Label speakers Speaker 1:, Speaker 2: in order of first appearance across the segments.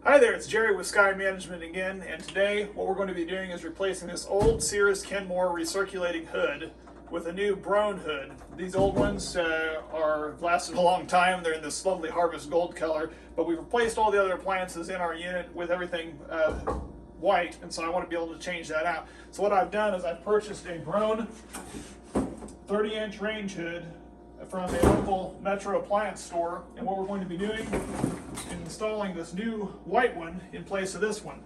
Speaker 1: Hi there, it's Jerry with Sky Management again, and today what we're going to be doing is replacing this old Sears Kenmore recirculating hood with a new Broan hood. These old ones are lasted a long time. They're in this lovely harvest gold color, but we've replaced all the other appliances in our unit with everything white, and so I want to be able to change that out. So what I've done is I've purchased a Broan 30-inch range hood from a local Metro appliance store, and what we're going to be doing is installing this new white one in place of this one.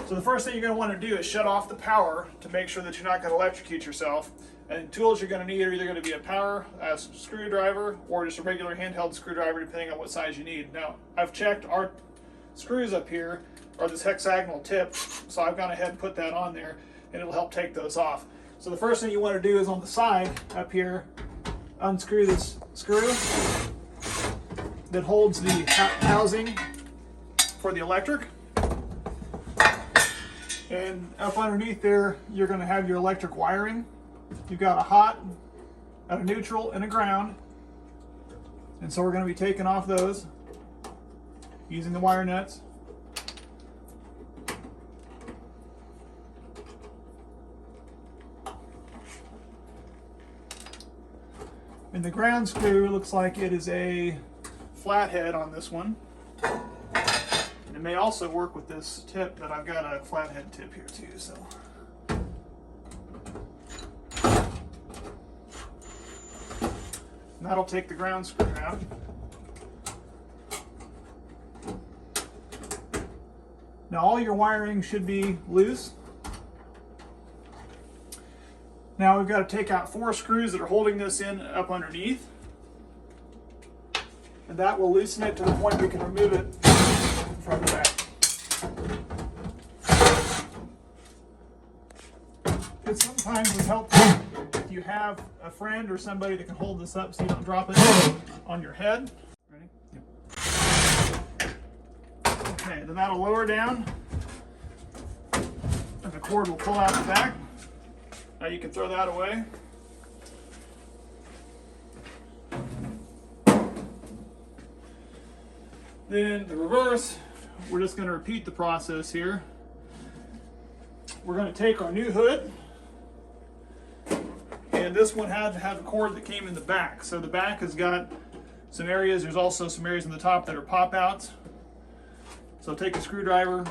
Speaker 1: So the first thing you're going to want to do is shut off the power to make sure that you're not going to electrocute yourself. And tools you're going to need are either going to be a power screwdriver or just a regular handheld screwdriver, depending on what size you need. Now, I've checked our screws up here are this hexagonal tip, so I've gone ahead and put that on there, and it'll help take those off. So the first thing you want to do is on the side up here, unscrew this screw that holds the housing for the electric. And up underneath there, you're going to have your electric wiring. You've got a hot, a neutral, and a ground. And so we're going to be taking off those using the wire nuts. And the ground screw looks like it is a flathead on this one. And it may also work with this tip, but I've got a flathead tip here too, so. And that'll take the ground screw out. Now all your wiring should be loose. Now we've got to take out 4 screws that are holding this in up underneath. And that will loosen it to the point we can remove it from the back. It sometimes would help if you have a friend or somebody that can hold this up so you don't drop it on your head. Ready? Yep. Okay, then that'll lower down. And the cord will pull out the back. Now you can throw that away. Then the reverse, we're just going to repeat the process here. We're going to take our new hood, and this one had to have a cord that came in the back. So the back has got some areas, there's also some areas in the top that are pop outs. So take a screwdriver,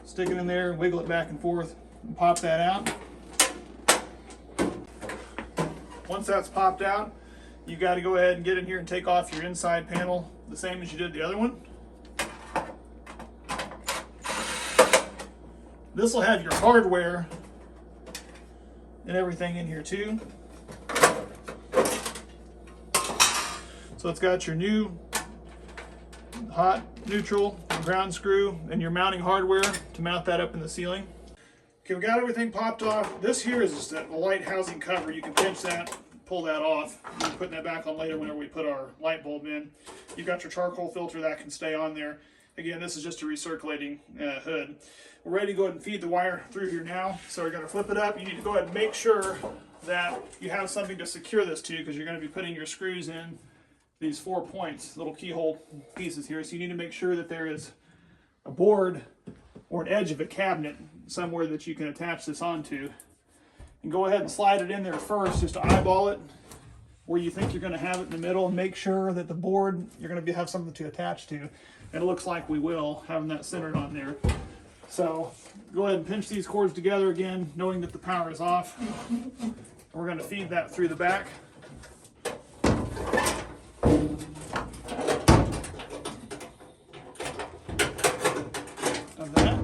Speaker 1: stick it in there, wiggle it back and forth, and pop that out. Once that's popped out, you got to go ahead and get in here and take off your inside panel the same as you did the other one. This will have your hardware and everything in here too. So it's got your new hot, neutral, ground screw, and your mounting hardware to mount that up in the ceiling. Okay, we got everything popped off. This here is just a light housing cover. You can pinch that, pull that off. We'll be putting that back on later whenever we put our light bulb in. You've got your charcoal filter that can stay on there. Again, this is just a recirculating hood. We're ready to go ahead and feed the wire through here now. So we're going to flip it up. You need to go ahead and make sure that you have something to secure this to, because you're going to be putting your screws in these 4 points, little keyhole pieces here. So you need to make sure that there is a board or an edge of a cabinet somewhere that you can attach this onto. And go ahead and slide it in there first, just to eyeball it where you think you're going to have it in the middle, and make sure that the board, you're going to have something to attach to. And it looks like we will, having that centered on there. So go ahead and pinch these cords together again, knowing that the power is off. And we're going to feed that through the back. Of that.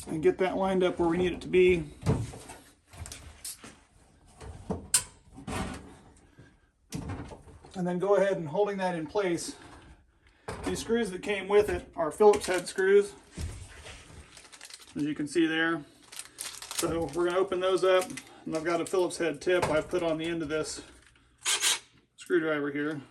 Speaker 1: And get that lined up where we need it to be. And then go ahead and holding that in place. These screws that came with it are Phillips head screws, as you can see there. So we're going to open those up, and I've got a Phillips head tip I've put on the end of this screwdriver here.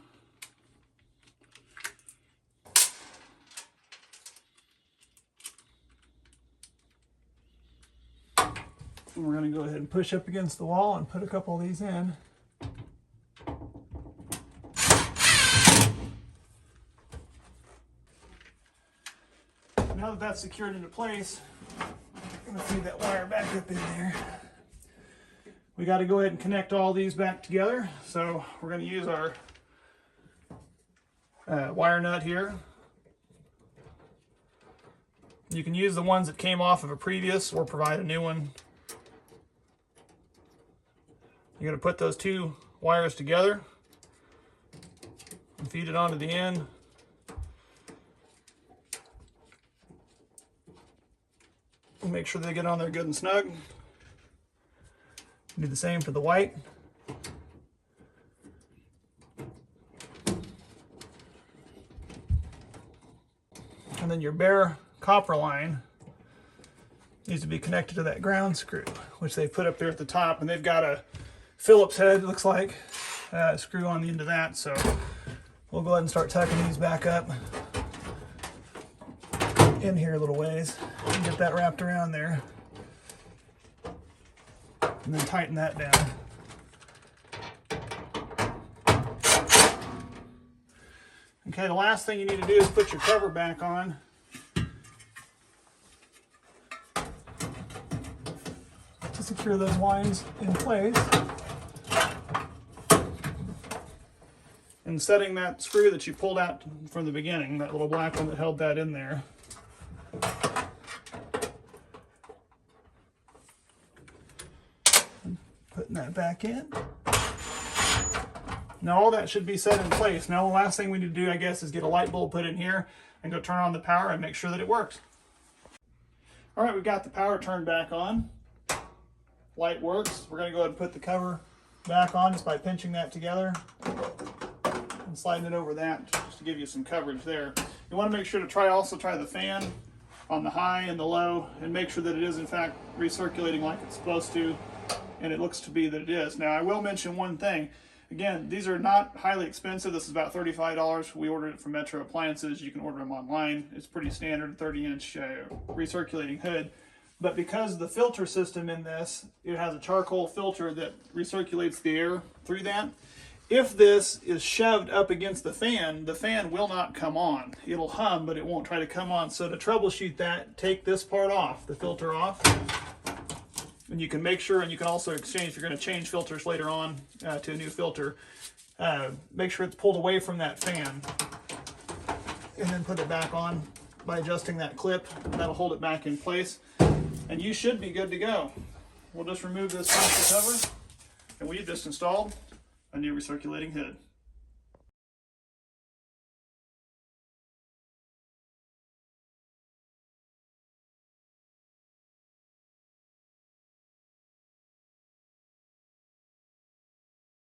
Speaker 1: And we're going to go ahead and push up against the wall and put a couple of these in. Now that that's secured into place, I'm going to feed that wire back up in there. We got to go ahead and connect all these back together. So we're going to use our wire nut here. You can use the ones that came off of a previous or provide a new one. You're going to put those two wires together and feed it onto the end. And make sure they get on there good and snug. Do the same for the white. And then your bare copper line needs to be connected to that ground screw, which they put up there at the top, and they've got a Phillips head, looks like, screw on the end of that. So we'll go ahead and start tucking these back up in here a little ways and get that wrapped around there, and then tighten that down. Okay, the last thing you need to do is put your cover back on. To secure those lines in place. And setting that screw that you pulled out from the beginning, that little black one that held that in there. And putting that back in. Now all that should be set in place. Now the last thing we need to do, I guess, is get a light bulb put in here and go turn on the power and make sure that it works. All right, we've got the power turned back on. Light works. We're going to go ahead and put the cover back on just by pinching that together and sliding it over that just to give you some coverage there. You want to make sure to also try the fan on the high and the low and make sure that it is in fact recirculating like it's supposed to, and it looks to be that it is. Now I will mention one thing. Again, these are not highly expensive. This is about $35. We ordered it from Metro Appliances. You can order them online. It's pretty standard 30-inch recirculating hood. But because of the filter system in this, it has a charcoal filter that recirculates the air through that. If this is shoved up against the fan will not come on. It'll hum, but it won't try to come on. So to troubleshoot that, take this part off, the filter off. And you can make sure, and you can also exchange, if you're going to change filters later on to a new filter, make sure it's pulled away from that fan. And then put it back on by adjusting that clip. That'll hold it back in place. And you should be good to go. We'll just remove this plastic cover, and we've just installed a new recirculating hood.